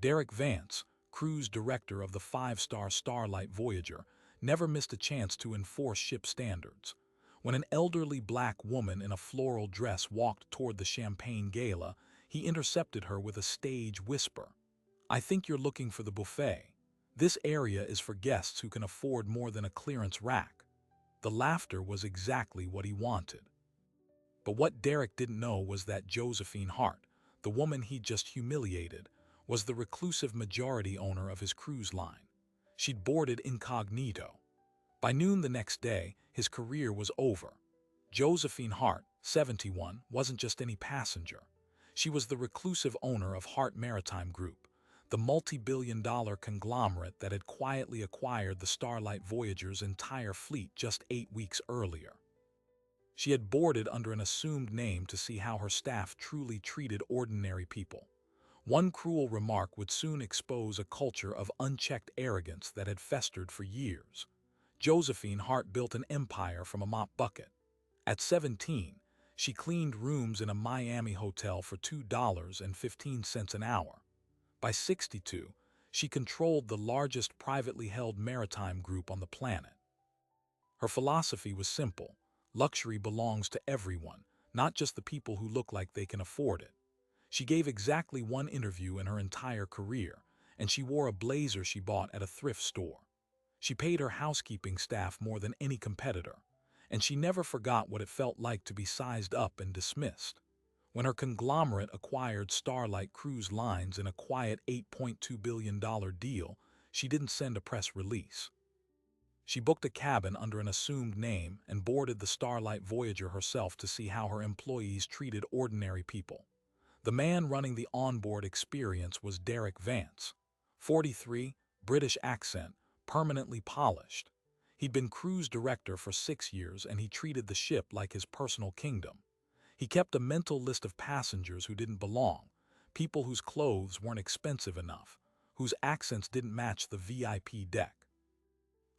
Derek Vance, cruise director of the five-star Starlight Voyager, never missed a chance to enforce ship standards. When an elderly black woman in a floral dress walked toward the champagne gala, he intercepted her with a stage whisper. "I think you're looking for the buffet. This area is for guests who can afford more than a clearance rack." The laughter was exactly what he wanted. But what Derek didn't know was that Josephine Hart, the woman he'd just humiliated, was the reclusive majority owner of his cruise line. She'd boarded incognito. By noon the next day, his career was over. Josephine Hart, 71, wasn't just any passenger. She was the reclusive owner of Hart Maritime Group, the multi-billion-dollar conglomerate that had quietly acquired the Starlight Voyager's entire fleet just 8 weeks earlier. She had boarded under an assumed name to see how her staff truly treated ordinary people. One cruel remark would soon expose a culture of unchecked arrogance that had festered for years. Josephine Hart built an empire from a mop bucket. At 17, she cleaned rooms in a Miami hotel for $2.15 an hour. By 62, she controlled the largest privately held maritime group on the planet. Her philosophy was simple: luxury belongs to everyone, not just the people who look like they can afford it. She gave exactly one interview in her entire career, and she wore a blazer she bought at a thrift store. She paid her housekeeping staff more than any competitor, and she never forgot what it felt like to be sized up and dismissed. When her conglomerate acquired Starlight Cruise Lines in a quiet $8.2 billion deal, she didn't send a press release. She booked a cabin under an assumed name and boarded the Starlight Voyager herself to see how her employees treated ordinary people. The man running the onboard experience was Derek Vance, 43, British accent, permanently polished. He'd been cruise director for 6 years, and he treated the ship like his personal kingdom. He kept a mental list of passengers who didn't belong, people whose clothes weren't expensive enough, whose accents didn't match the VIP deck.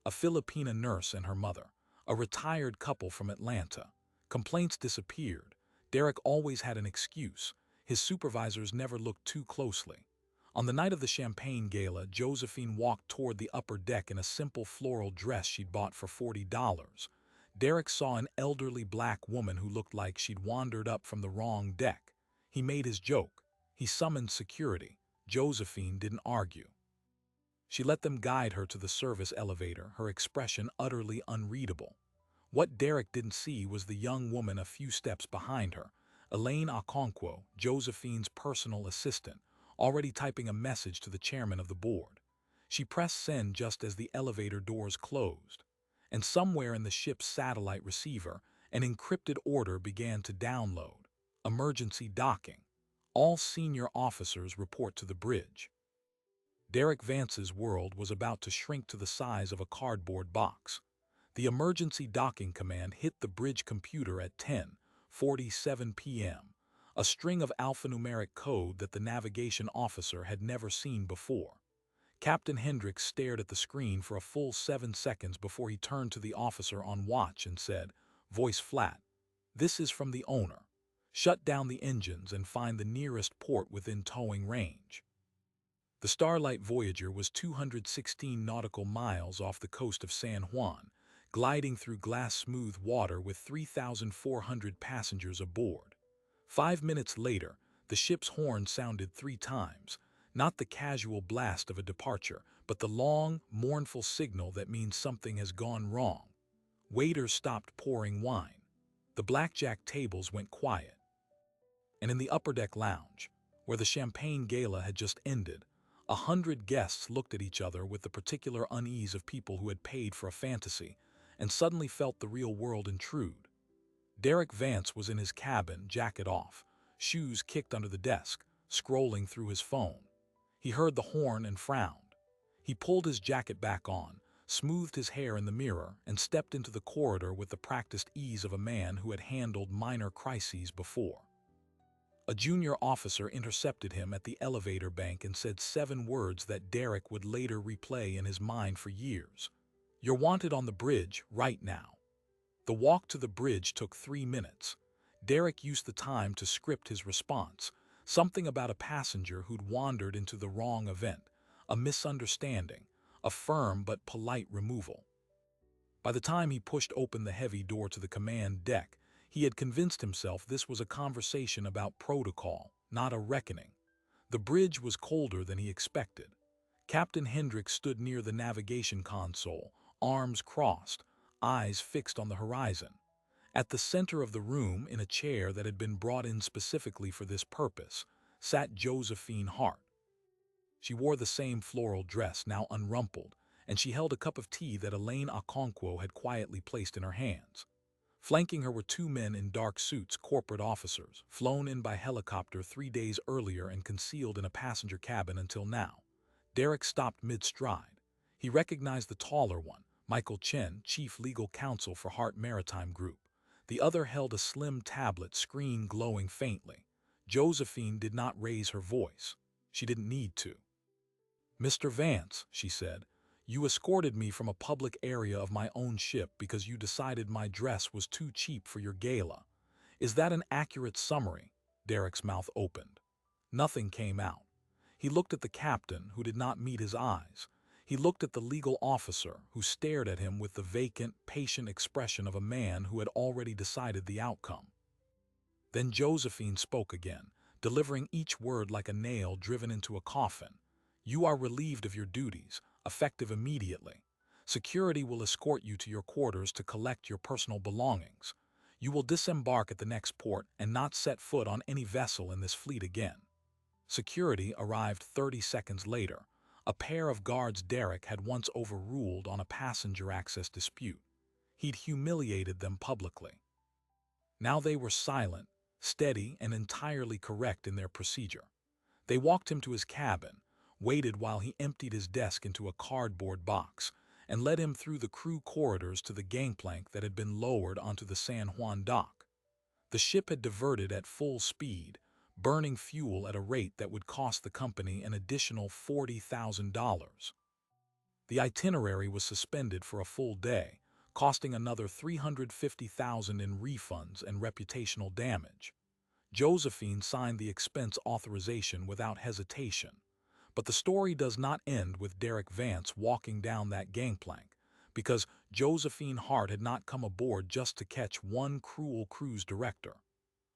A Filipina nurse and her mother, a retired couple from Atlanta. Complaints disappeared. Derek always had an excuse. His supervisors never looked too closely. On the night of the champagne gala, Josephine walked toward the upper deck in a simple floral dress she'd bought for $40. Derek saw an elderly black woman who looked like she'd wandered up from the wrong deck. He made his joke. He summoned security. Josephine didn't argue. She let them guide her to the service elevator, her expression utterly unreadable. What Derek didn't see was the young woman a few steps behind her, Elaine Okonkwo, Josephine's personal assistant, already typing a message to the chairman of the board. She pressed send just as the elevator doors closed, and somewhere in the ship's satellite receiver, an encrypted order began to download. Emergency docking. All senior officers report to the bridge. Derek Vance's world was about to shrink to the size of a cardboard box. The emergency docking command hit the bridge computer at 10:47 p.m., a string of alphanumeric code that the navigation officer had never seen before. Captain Hendricks stared at the screen for a full 7 seconds before he turned to the officer on watch and said, voice flat, "This is from the owner. Shut down the engines and find the nearest port within towing range." The Starlight Voyager was 216 nautical miles off the coast of San Juan, gliding through glass-smooth water with 3,400 passengers aboard. 5 minutes later, the ship's horn sounded 3 times, not the casual blast of a departure, but the long, mournful signal that means something has gone wrong. Waiters stopped pouring wine. The blackjack tables went quiet. And in the upper-deck lounge, where the champagne gala had just ended, 100 guests looked at each other with the particular unease of people who had paid for a fantasy and suddenly felt the real world intrude. Derek Vance was in his cabin, jacket off, shoes kicked under the desk, scrolling through his phone. He heard the horn and frowned. He pulled his jacket back on, smoothed his hair in the mirror, and stepped into the corridor with the practiced ease of a man who had handled minor crises before. A junior officer intercepted him at the elevator bank and said 7 words that Derek would later replay in his mind for years. "You're wanted on the bridge right now." The walk to the bridge took 3 minutes. Derek used the time to script his response, Something about a passenger who'd wandered into the wrong event, a misunderstanding, a firm but polite removal. By the time he pushed open the heavy door to the command deck, he had convinced himself this was a conversation about protocol, not a reckoning. The bridge was colder than he expected. Captain Hendricks stood near the navigation console, arms crossed, eyes fixed on the horizon. At the center of the room, in a chair that had been brought in specifically for this purpose, sat Josephine Hart. She wore the same floral dress, now unrumpled, and she held a cup of tea that Elaine Okonkwo had quietly placed in her hands. Flanking her were two men in dark suits, corporate officers, flown in by helicopter 3 days earlier and concealed in a passenger cabin until now. Derek stopped mid-stride. He recognized the taller one, Michael Chen, chief legal counsel for Hart Maritime Group. The other held a slim tablet, screen glowing faintly. Josephine did not raise her voice. She didn't need to. "Mr. Vance," she said, "you escorted me from a public area of my own ship because you decided my dress was too cheap for your gala. Is that an accurate summary?" Derek's mouth opened. Nothing came out. He looked at the captain, who did not meet his eyes. He looked at the legal officer, who stared at him with the vacant, patient expression of a man who had already decided the outcome. Then Josephine spoke again, delivering each word like a nail driven into a coffin. "You are relieved of your duties, effective immediately. Security will escort you to your quarters to collect your personal belongings. You will disembark at the next port and not set foot on any vessel in this fleet again." Security arrived 30 seconds later, a pair of guards Derek had once overruled on a passenger access dispute. He'd humiliated them publicly. Now they were silent, steady, and entirely correct in their procedure. They walked him to his cabin, waited while he emptied his desk into a cardboard box, and led him through the crew corridors to the gangplank that had been lowered onto the San Juan dock. The ship had diverted at full speed, burning fuel at a rate that would cost the company an additional $40,000. The itinerary was suspended for a full day, costing another $350,000 in refunds and reputational damage. Josephine signed the expense authorization without hesitation. But the story does not end with Derek Vance walking down that gangplank, because Josephine Hart had not come aboard just to catch one cruel cruise director.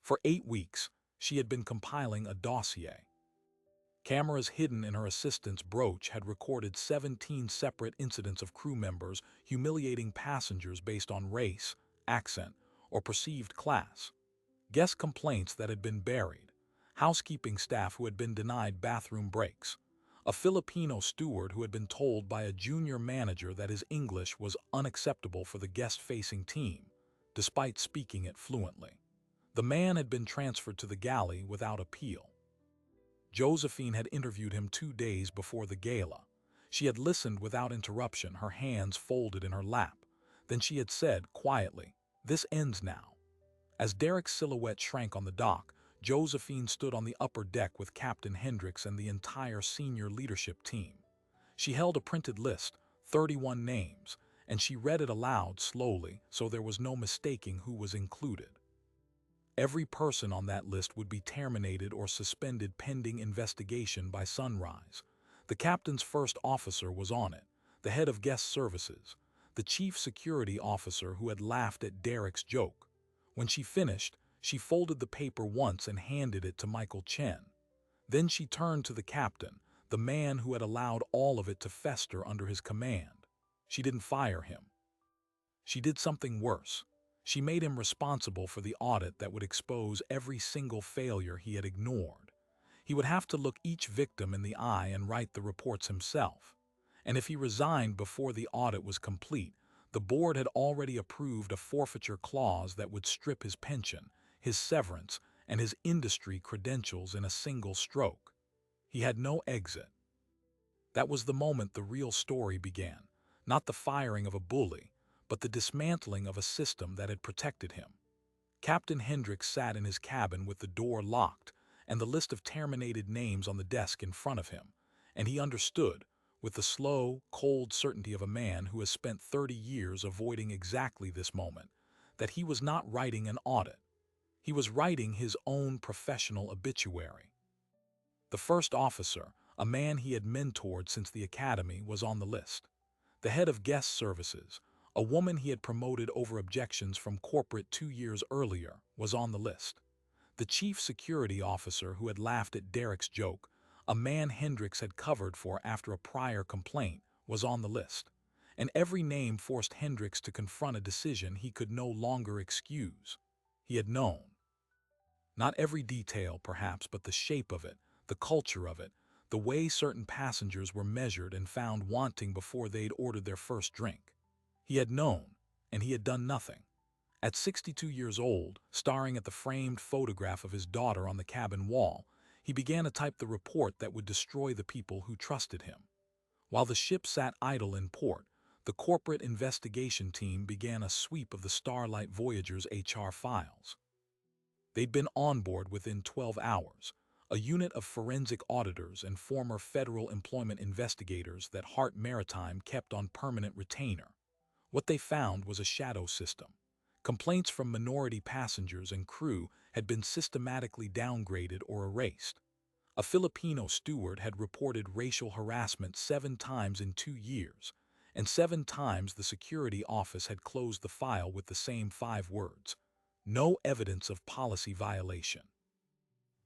For 8 weeks, she had been compiling a dossier. Cameras hidden in her assistant's brooch had recorded 17 separate incidents of crew members humiliating passengers based on race, accent, or perceived class. Guest complaints that had been buried, housekeeping staff who had been denied bathroom breaks, a Filipino steward who had been told by a junior manager that his English was unacceptable for the guest-facing team, despite speaking it fluently. The man had been transferred to the galley without appeal. Josephine had interviewed him 2 days before the gala. She had listened without interruption, her hands folded in her lap. Then she had said, quietly, "This ends now." As Derek's silhouette shrank on the dock, Josephine stood on the upper deck with Captain Hendricks and the entire senior leadership team. She held a printed list, 31 names, and she read it aloud slowly so there was no mistaking who was included. Every person on that list would be terminated or suspended pending investigation by sunrise. The captain's first officer was on it, the head of guest services, the chief security officer who had laughed at Derek's joke. When she finished, she folded the paper once and handed it to Michael Chen. Then she turned to the captain, the man who had allowed all of it to fester under his command. She didn't fire him. She did something worse. She made him responsible for the audit that would expose every single failure he had ignored. He would have to look each victim in the eye and write the reports himself. And if he resigned before the audit was complete, the board had already approved a forfeiture clause that would strip his pension, his severance, and his industry credentials in a single stroke. He had no exit. That was the moment the real story began, not the firing of a bully, but the dismantling of a system that had protected him. Captain Hendricks sat in his cabin with the door locked and the list of terminated names on the desk in front of him, and he understood, with the slow, cold certainty of a man who has spent 30 years avoiding exactly this moment, that he was not writing an audit. He was writing his own professional obituary. The first officer, a man he had mentored since the academy, was on the list. The head of guest services, a woman he had promoted over objections from corporate 2 years earlier, was on the list. The chief security officer who had laughed at Derek's joke, a man Hendricks had covered for after a prior complaint, was on the list. And every name forced Hendricks to confront a decision he could no longer excuse. He had known. Not every detail, perhaps, but the shape of it, the culture of it, the way certain passengers were measured and found wanting before they'd ordered their first drink. He had known, and he had done nothing. At 62 years old, staring at the framed photograph of his daughter on the cabin wall, he began to type the report that would destroy the people who trusted him. While the ship sat idle in port, the corporate investigation team began a sweep of the Starlight Voyager's HR files. They'd been on board within 12 hours, a unit of forensic auditors and former federal employment investigators that Hart Maritime kept on permanent retainer. What they found was a shadow system. Complaints from minority passengers and crew had been systematically downgraded or erased. A Filipino steward had reported racial harassment 7 times in 2 years, and 7 times the security office had closed the file with the same 5 words: no evidence of policy violation.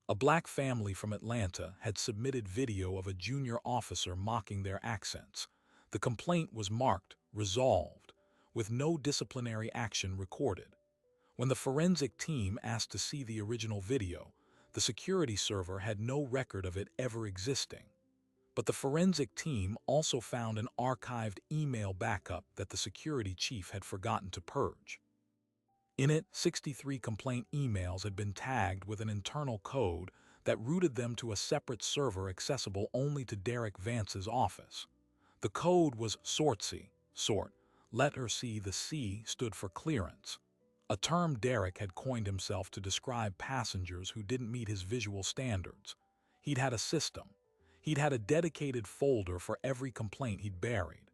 A black family from Atlanta had submitted video of a junior officer mocking their accents. The complaint was marked resolved, with no disciplinary action recorded. When the forensic team asked to see the original video, the security server had no record of it ever existing. But the forensic team also found an archived email backup that the security chief had forgotten to purge. In it, 63 complaint emails had been tagged with an internal code that routed them to a separate server accessible only to Derek Vance's office. The code was SORTC, sort. Letter C, the C stood for clearance, a term Derek had coined himself to describe passengers who didn't meet his visual standards. He'd had a system. He'd had a dedicated folder for every complaint he'd buried.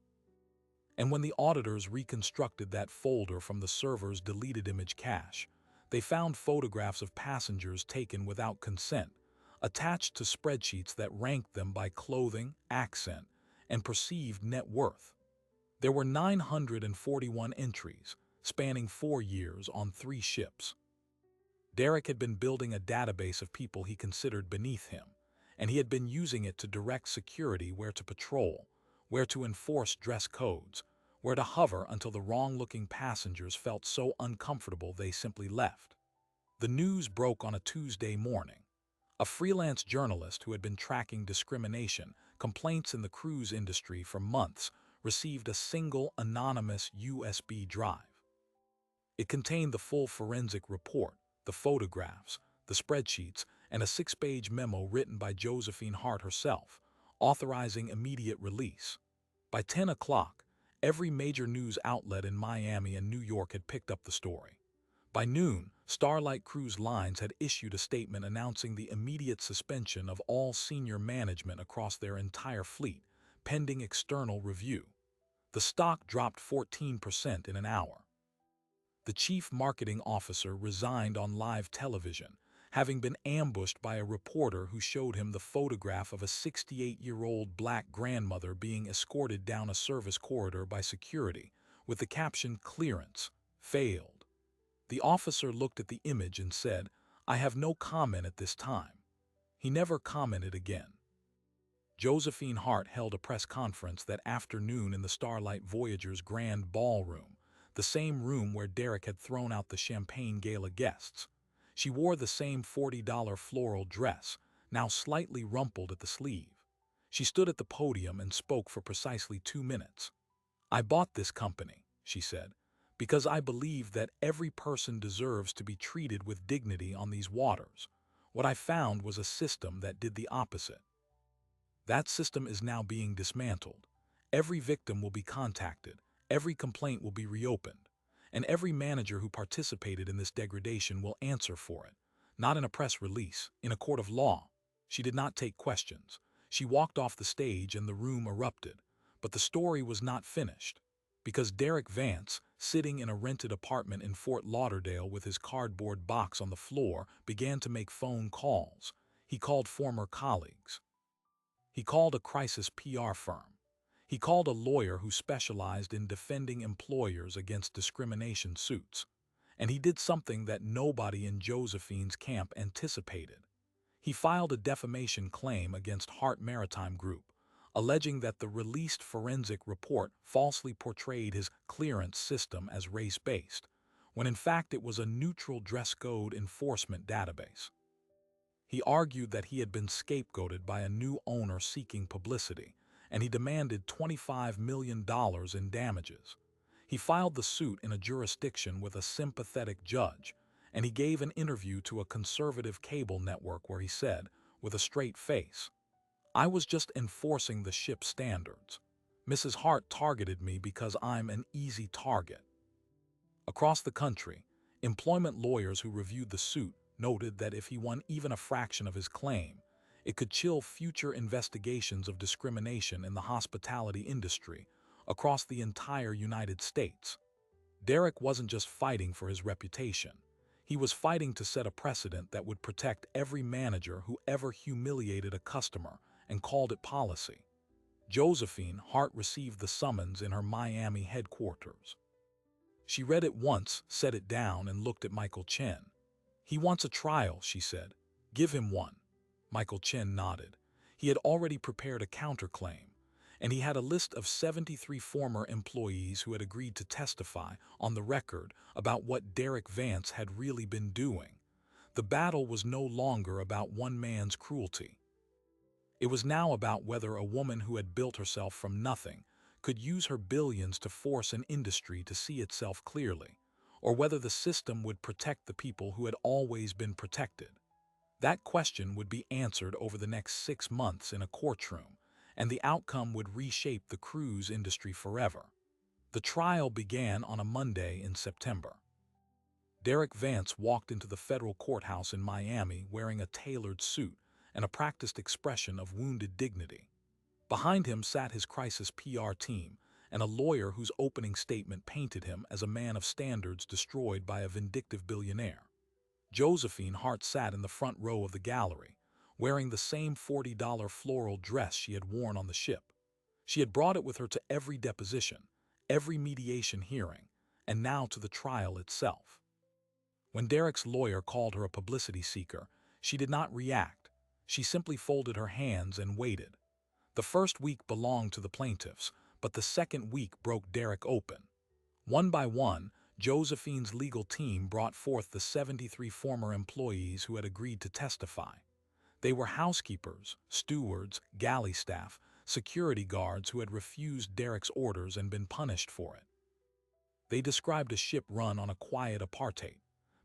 And when the auditors reconstructed that folder from the server's deleted image cache, they found photographs of passengers taken without consent, attached to spreadsheets that ranked them by clothing, accent, and perceived net worth. There were 941 entries, spanning 4 years on 3 ships. Derek had been building a database of people he considered beneath him, and he had been using it to direct security where to patrol, where to enforce dress codes, where to hover until the wrong-looking passengers felt so uncomfortable they simply left. The news broke on a Tuesday morning. A freelance journalist who had been tracking discrimination, complaints in the cruise industry for months, received a single anonymous USB drive. It contained the full forensic report, the photographs, the spreadsheets, and a 6-page memo written by Josephine Hart herself, authorizing immediate release. By 10 o'clock, every major news outlet in Miami and New York had picked up the story. By noon, Starlight Cruise Lines had issued a statement announcing the immediate suspension of all senior management across their entire fleet, pending external review. The stock dropped 14% in an hour. The chief marketing officer resigned on live television, having been ambushed by a reporter who showed him the photograph of a 68-year-old black grandmother being escorted down a service corridor by security, with the caption "Clearance, failed." The officer looked at the image and said, "I have no comment at this time." He never commented again. Josephine Hart held a press conference that afternoon in the Starlight Voyager's grand ballroom, the same room where Derek had thrown out the champagne gala guests. She wore the same $40 floral dress, now slightly rumpled at the sleeve. She stood at the podium and spoke for precisely 2 minutes. "I bought this company," she said, "because I believe that every person deserves to be treated with dignity on these waters. What I found was a system that did the opposite. That system is now being dismantled. Every victim will be contacted, every complaint will be reopened, and every manager who participated in this degradation will answer for it, not in a press release, in a court of law." She did not take questions. She walked off the stage and the room erupted. But the story was not finished, because Derek Vance, sitting in a rented apartment in Fort Lauderdale with his cardboard box on the floor, began to make phone calls. He called former colleagues. He called a crisis PR firm. He called a lawyer who specialized in defending employers against discrimination suits. And he did something that nobody in Josephine's camp anticipated. He filed a defamation claim against Hart Maritime Group, alleging that the released forensic report falsely portrayed his clearance system as race-based, when in fact it was a neutral dress code enforcement database. He argued that he had been scapegoated by a new owner seeking publicity, and he demanded $25 million in damages. He filed the suit in a jurisdiction with a sympathetic judge, and he gave an interview to a conservative cable network where he said, with a straight face, "I was just enforcing the ship's standards. Mrs. Hart targeted me because I'm an easy target." Across the country, employment lawyers who reviewed the suit noted that if he won even a fraction of his claim, it could chill future investigations of discrimination in the hospitality industry across the entire United States. Derek wasn't just fighting for his reputation. He was fighting to set a precedent that would protect every manager who ever humiliated a customer and called it policy. Josephine Hart received the summons in her Miami headquarters. She read it once, set it down, and looked at Michael Chen. "He wants a trial," she said. "Give him one." Michael Chen nodded. He had already prepared a counterclaim, and he had a list of 73 former employees who had agreed to testify on the record about what Derek Vance had really been doing. The battle was no longer about one man's cruelty. It was now about whether a woman who had built herself from nothing could use her billions to force an industry to see itself clearly, or whether the system would protect the people who had always been protected. That question would be answered over the next 6 months in a courtroom, and the outcome would reshape the cruise industry forever. The trial began on a Monday in September. Derek Vance walked into the federal courthouse in Miami wearing a tailored suit and a practiced expression of wounded dignity. Behind him sat his crisis PR team and a lawyer whose opening statement painted him as a man of standards destroyed by a vindictive billionaire. Josephine Hart sat in the front row of the gallery, wearing the same $40 floral dress she had worn on the ship. She had brought it with her to every deposition, every mediation hearing, and now to the trial itself. When Derek's lawyer called her a publicity seeker, she did not react. She simply folded her hands and waited. The first week belonged to the plaintiffs, but the second week broke Derek open. One by one, Josephine's legal team brought forth the 73 former employees who had agreed to testify. They were housekeepers, stewards, galley staff, security guards who had refused Derek's orders and been punished for it. They described a ship run on a quiet apartheid.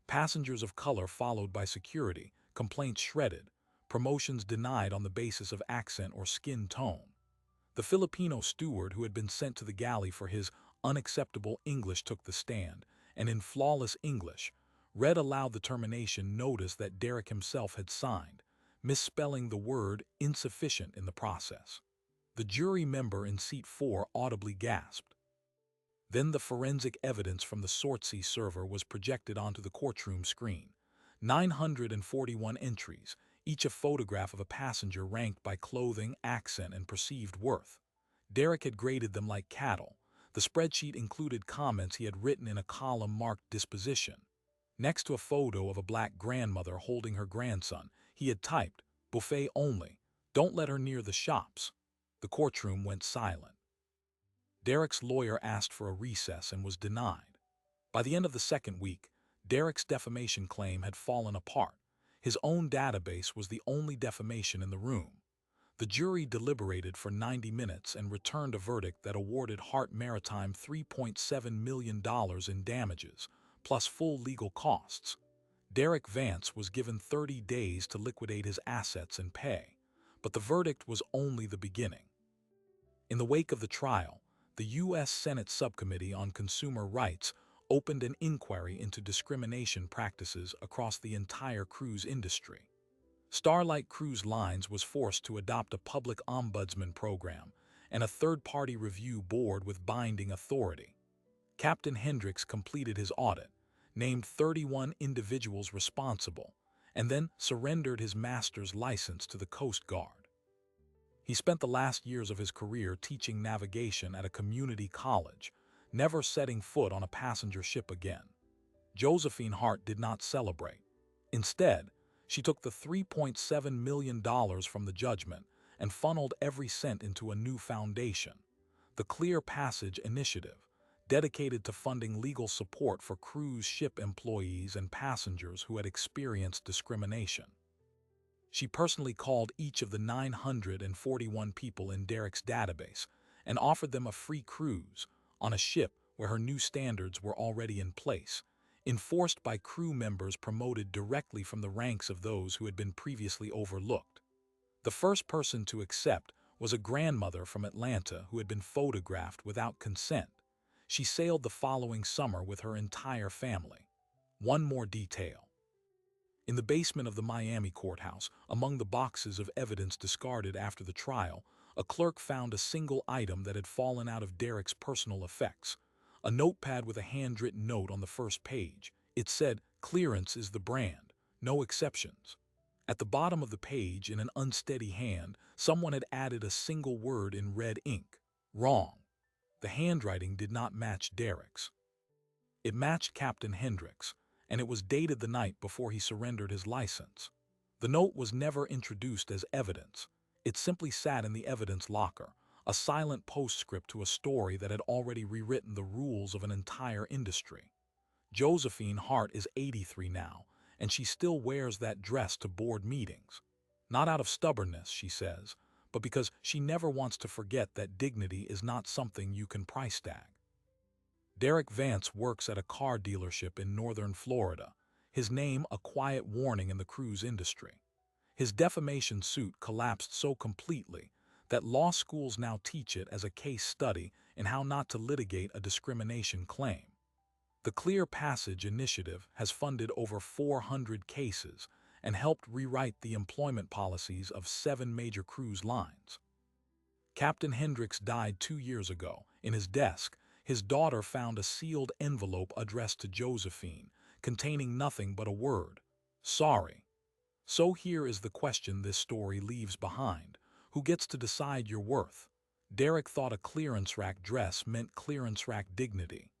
Passengers of color followed by security, complaints shredded, promotions denied on the basis of accent or skin tone. The Filipino steward who had been sent to the galley for his unacceptable English took the stand, and in flawless English, read aloud the termination notice that Derek himself had signed, misspelling the word insufficient in the process. The jury member in seat 4 audibly gasped. Then the forensic evidence from the Sortsea server was projected onto the courtroom screen. 941 entries, each a photograph of a passenger ranked by clothing, accent, and perceived worth. Derek had graded them like cattle. The spreadsheet included comments he had written in a column marked disposition. Next to a photo of a black grandmother holding her grandson, he had typed, "Buffet only. Don't let her near the shops." The courtroom went silent. Derek's lawyer asked for a recess and was denied. By the end of the second week, Derek's defamation claim had fallen apart. His own database was the only defamation in the room. The jury deliberated for 90 minutes and returned a verdict that awarded Hart Maritime $3.7 million in damages, plus full legal costs. Derek Vance was given 30 days to liquidate his assets and pay, but the verdict was only the beginning. In the wake of the trial, the U.S. Senate Subcommittee on Consumer Rights opened an inquiry into discrimination practices across the entire cruise industry. Starlight Cruise Lines was forced to adopt a public ombudsman program and a third-party review board with binding authority. Captain Hendricks completed his audit, named 31 individuals responsible, and then surrendered his master's license to the Coast Guard. He spent the last years of his career teaching navigation at a community college, never setting foot on a passenger ship again. Josephine Hart did not celebrate. Instead, she took the $3.7 million from the judgment and funneled every cent into a new foundation, the Clear Passage Initiative, dedicated to funding legal support for cruise ship employees and passengers who had experienced discrimination. She personally called each of the 941 people in Derek's database and offered them a free cruise on a ship where her new standards were already in place, enforced by crew members promoted directly from the ranks of those who had been previously overlooked. The first person to accept was a grandmother from Atlanta who had been photographed without consent. She sailed the following summer with her entire family. One more detail. In the basement of the Miami courthouse, among the boxes of evidence discarded after the trial, a clerk found a single item that had fallen out of Derek's personal effects, a notepad with a handwritten note on the first page. It said, "Clearance is the brand, no exceptions." At the bottom of the page, in an unsteady hand, someone had added a single word in red ink: wrong. The handwriting did not match Derek's. It matched Captain Hendricks, and it was dated the night before he surrendered his license. The note was never introduced as evidence. It simply sat in the evidence locker, a silent postscript to a story that had already rewritten the rules of an entire industry. Josephine Hart is 83 now, and she still wears that dress to board meetings. Not out of stubbornness, she says, but because she never wants to forget that dignity is not something you can price tag. Derek Vance works at a car dealership in northern Florida, his name a quiet warning in the cruise industry. His defamation suit collapsed so completely that law schools now teach it as a case study in how not to litigate a discrimination claim. The Clear Passage Initiative has funded over 400 cases and helped rewrite the employment policies of 7 major cruise lines. Captain Hendricks died 2 years ago. In his desk, his daughter found a sealed envelope addressed to Josephine, containing nothing but a word: sorry. So here is the question this story leaves behind. Who gets to decide your worth? Derek thought a clearance rack dress meant clearance rack dignity.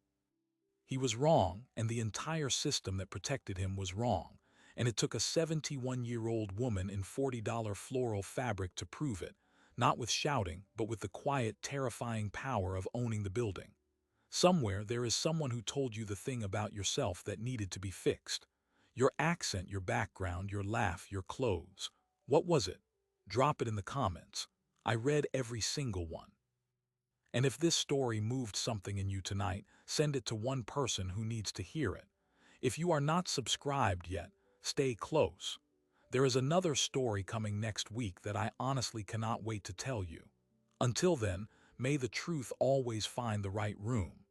He was wrong, and the entire system that protected him was wrong, and it took a 71-year-old woman in $40 floral fabric to prove it, not with shouting, but with the quiet, terrifying power of owning the building. Somewhere there is someone who told you the thing about yourself that needed to be fixed. Your accent, your background, your laugh, your clothes. What was it? Drop it in the comments. I read every single one. And if this story moved something in you tonight, send it to one person who needs to hear it. If you are not subscribed yet, stay close. There is another story coming next week that I honestly cannot wait to tell you. Until then, may the truth always find the right room.